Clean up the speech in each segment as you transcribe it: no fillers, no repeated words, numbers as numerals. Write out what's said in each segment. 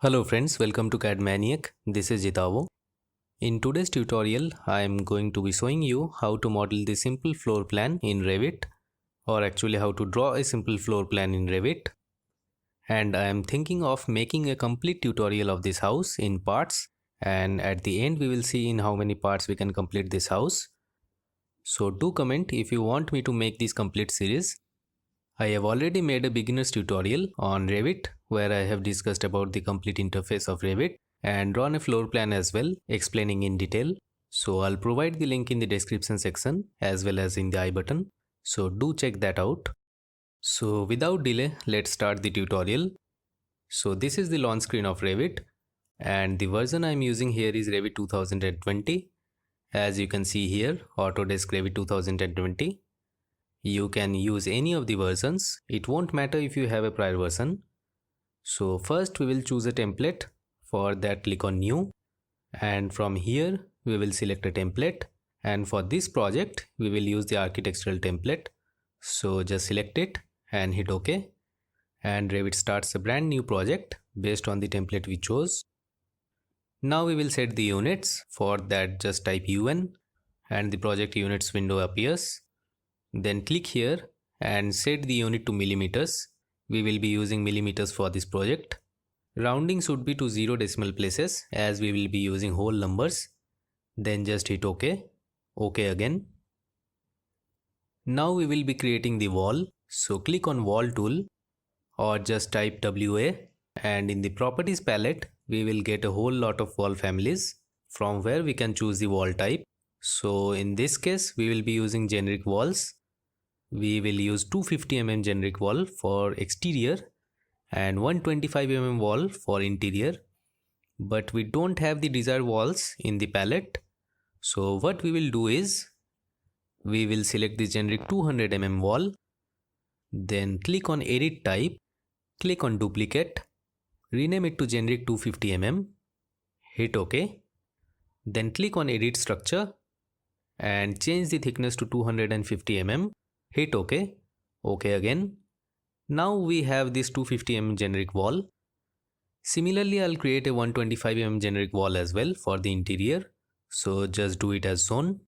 Hello friends, welcome to CAD Maniac. This is Jitavo. In today's tutorial, I am going to be showing you how to model the simple floor plan in Revit, or actually how to draw a simple floor plan in Revit. And I am thinking of making a complete tutorial of this house in parts, and at the end we will see in how many parts we can complete this house. So do comment if you want me to make this complete series. I have already made a beginner's tutorial on Revit where I have discussed about the complete interface of Revit and drawn a floor plan as well, explaining in detail. So I'll provide the link in the description section as well as in the I button. So do check that out. So without delay, let's start the tutorial. So this is the launch screen of Revit and the version I'm using here is Revit 2020. As you can see here, Autodesk Revit 2020. You can use any of the versions. It won't matter if you have a prior version. So first we will choose a template. For that, click on new, and from here we will select a template, and for this project we will use the architectural template. So just select it and hit OK, and Revit starts a brand new project based on the template we chose. Now we will set the units. For that, just type UN and the project units window appears. Then click here and set the unit to millimeters. We will be using millimeters for this project. Rounding should be to 0 decimal places as we will be using whole numbers. Then just hit OK. OK again. Now we will be creating the wall. So click on wall tool or just type WA, and in the properties palette we will get a whole lot of wall families from where we can choose the wall type. So in this case we will be using generic walls. We will use 250 mm generic wall for exterior and 125 mm wall for interior, but we don't have the desired walls in the palette. So what we will do is we will select the generic 200 mm wall, then click on edit type, click on duplicate, rename it to generic 250 mm, hit OK, then click on edit structure and change the thickness to 250 mm. Hit OK, OK again. Now we have this 250 mm generic wall. Similarly, I'll create a 125 mm generic wall as well for the interior. So just do it as shown.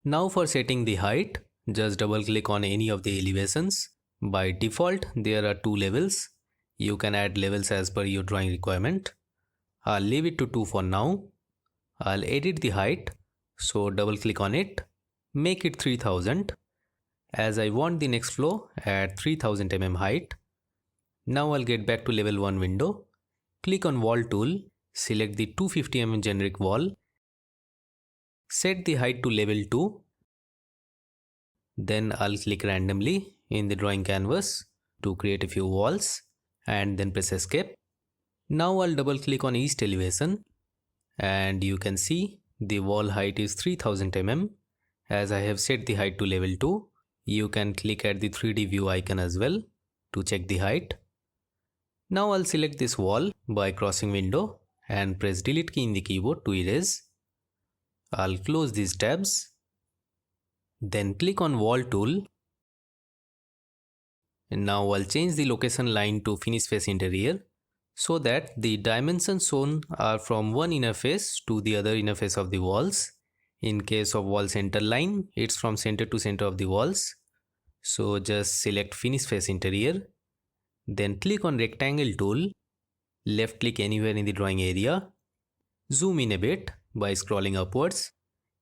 Now for setting the height, just double click on any of the elevations. By default, there are 2 levels. You can add levels as per your drawing requirement. I'll leave it to 2 for now. I'll edit the height. So double click on it. Make it 3000. As I want the next floor at 3000 mm height. Now I'll get back to level 1 window. Click on wall tool. Select the 250 mm generic wall. Set the height to level 2. Then I'll click randomly in the drawing canvas to create a few walls and then press escape. Now I'll double click on east elevation and you can see the wall height is 3000 mm. As I have set the height to level 2, you can click at the 3D view icon as well to check the height. Now I'll select this wall by crossing window and press delete key in the keyboard to erase. I'll close these tabs. Then click on wall tool. And now I'll change the location line to finish face interior so that the dimensions shown are from one inner face to the other inner face of the walls. In case of wall center line, it's from center to center of the walls. So just select finish face interior. Then click on rectangle tool. Left click anywhere in the drawing area. Zoom in a bit by scrolling upwards.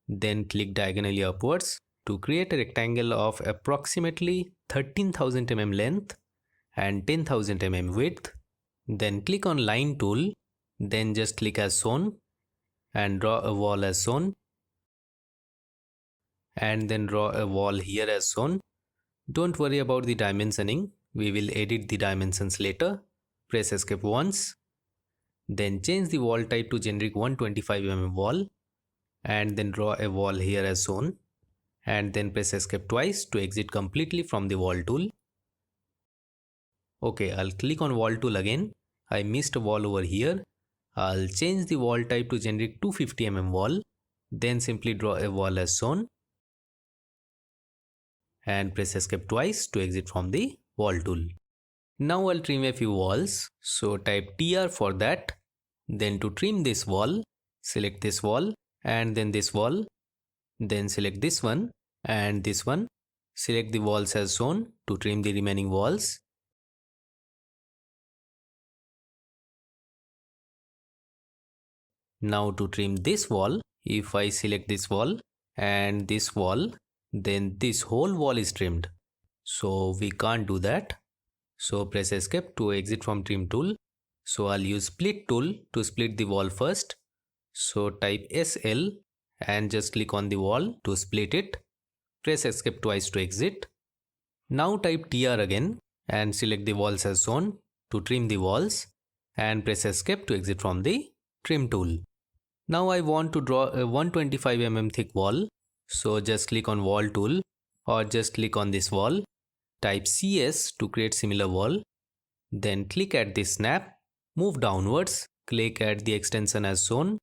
Then click diagonally upwards to create a rectangle of approximately 13,000 mm length and 10,000 mm width. Then click on line tool, then just click as shown and draw a wall as shown, and then draw a wall here as shown. Don't worry about the dimensioning, we will edit the dimensions later. Press escape once, then change the wall type to generic 125 mm wall and then draw a wall here as shown, and then press escape twice to exit completely from the wall tool. Okay, I'll click on wall tool again. I missed a wall over here. I'll change the wall type to generic 250 mm wall. Then simply draw a wall as shown. And press escape twice to exit from the wall tool. Now I'll trim a few walls. So type TR for that. Then to trim this wall, select this wall and then this wall. Then select this one and this one. Select the walls as shown to trim the remaining walls. Now to trim this wall, if I select this wall and this wall, then this whole wall is trimmed. So we can't do that. So press escape to exit from trim tool. So I'll use split tool to split the wall first. So type SL and just click on the wall to split it. Press escape twice to exit. Now type TR again and select the walls as shown to trim the walls and press escape to exit from the trim tool. Now I want to draw a 125 mm thick wall. So just click on wall tool or just click on this wall. Type CS to create similar wall. Then click at this snap, move downwards, click at the extension as shown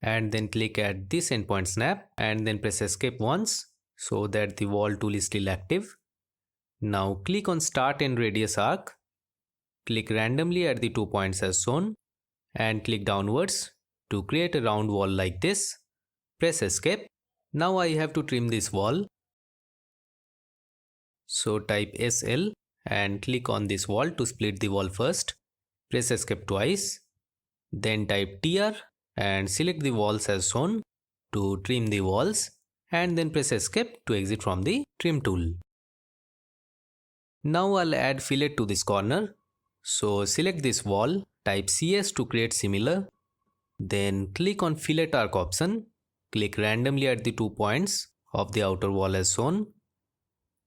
and then click at this endpoint snap and then press escape once so that the wall tool is still active. Now click on start and radius arc. Click randomly at the 2 points as shown and click downwards to create a round wall like this. Press escape. Now I have to trim this wall. So type SL and click on this wall to split the wall first. Press escape twice. Then type TR and select the walls as shown to trim the walls and then press escape to exit from the trim tool. Now I'll add fillet to this corner. So select this wall, type CS to create similar. Then click on fillet arc option. Click randomly at the 2 points of the outer wall as shown.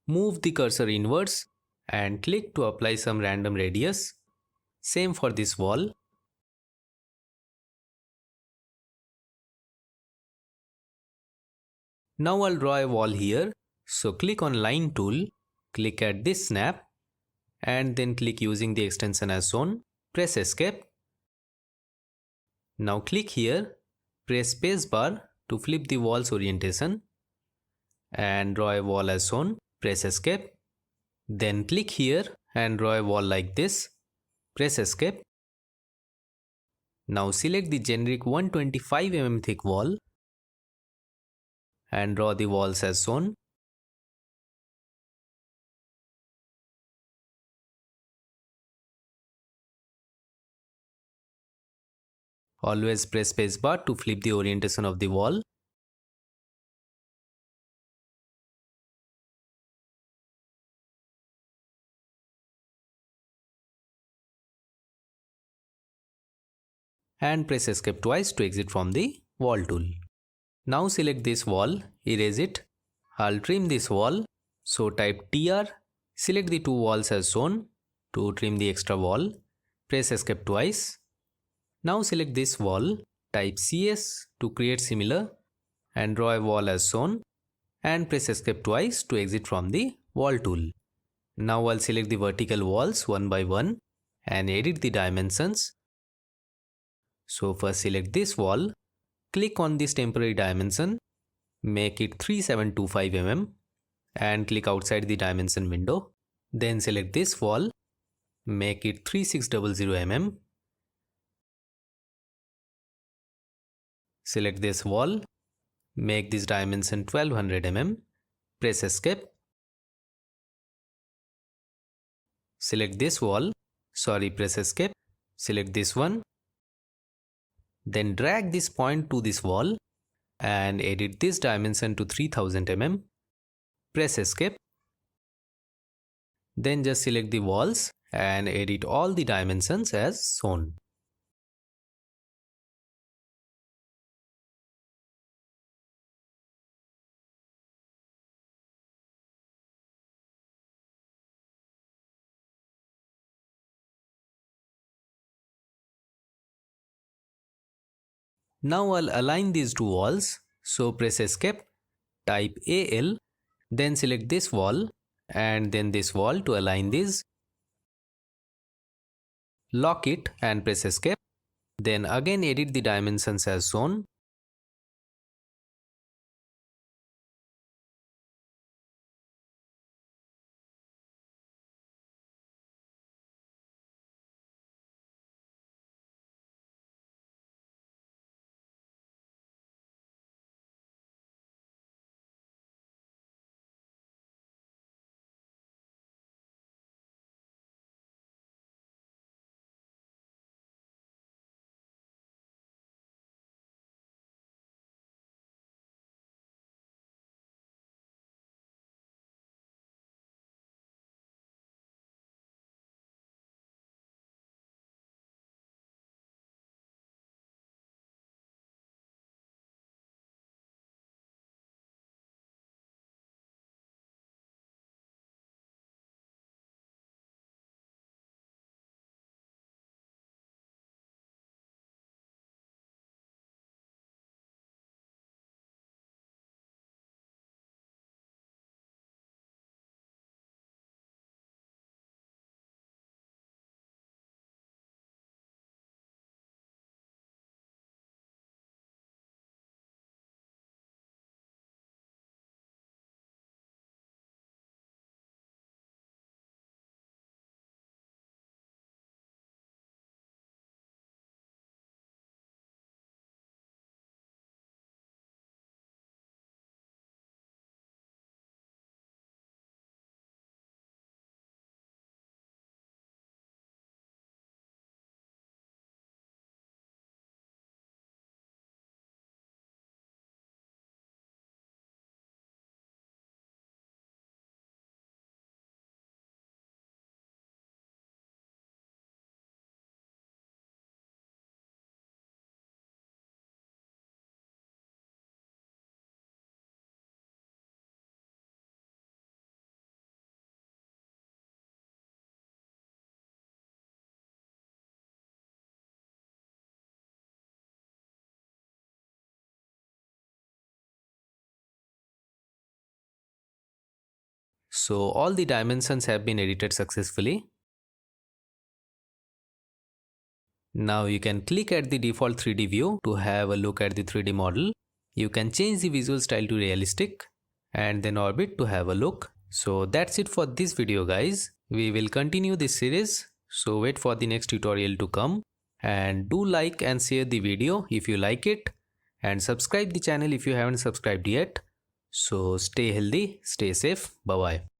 Move the cursor inwards and click to apply some random radius. Same for this wall. Now I'll draw a wall here. So click on line tool, click at this snap and then click using the extension as shown. Press escape. Now click here, press spacebar to flip the wall's orientation and draw a wall as shown. Press escape. Then click here and draw a wall like this. Press escape. Now select the generic 125 mm thick wall and draw the walls as shown. Always press spacebar to flip the orientation of the wall. And press escape twice to exit from the wall tool. Now select this wall, erase it. I'll trim this wall. So type TR, select the 2 walls as shown to trim the extra wall. Press escape twice. Now select this wall, type CS to create similar and draw a wall as shown and press escape twice to exit from the wall tool. Now I'll select the vertical walls one by one and edit the dimensions. So first select this wall, click on this temporary dimension, make it 3725 mm and click outside the dimension window. Then select this wall, make it 3600 mm. Select this wall, make this dimension 1200 mm. Press escape. Select this wall, press escape. Select this one. Then drag this point to this wall and edit this dimension to 3000 mm. Press escape. Then just select the walls and edit all the dimensions as shown. Now I'll align these 2 walls. So press escape, type AL, then select this wall and then this wall to align these. lock it and press escape. Then again edit the dimensions as shown. So all the dimensions have been edited successfully. Now you can click at the default 3D view to have a look at the 3D model. You can change the visual style to realistic and then orbit to have a look. So that's it for this video guys. We will continue this series. So wait for the next tutorial to come, and do like and share the video if you like it, and subscribe the channel if you haven't subscribed yet. So stay healthy, stay safe, bye bye.